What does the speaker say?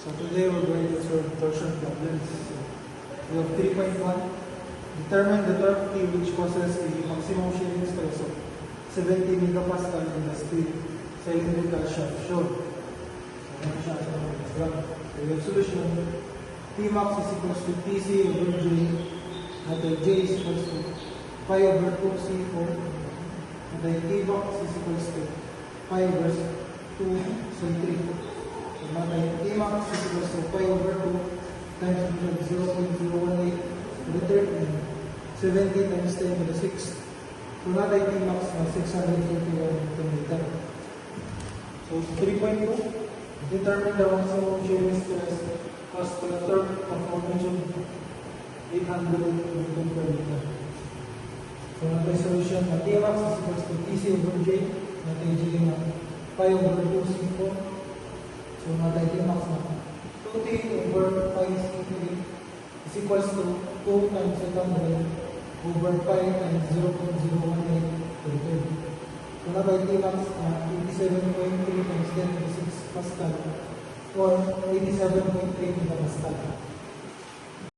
So today we're going to solve torsion problems. So we have 3.1. Determine the torque T which causes a maximum shearing stress of 70 megapascal in the steel cylindrical shaft shown. So we have solution. T max is equals to TC over J, at J is equals to pi over 2C4, at T max is equals to pi over 2C3. So now T max is equals to pi over 2 times 0.018 liter and 70 times 10 to the 6. So now T max na 641 meter. So 3.2. Determine the maximum shearing stress caused to the torque of formation 800 Newton per meter. So the solution na T max is equals to TC over J, natin J na pi over 2C4. So natin T max na 2T over pi C3 is equals to 2 times 800 over pi times 0.018 per meter. So natin T max na 87.3 times 10 to the 6 Pascal or 87.3 megapascal.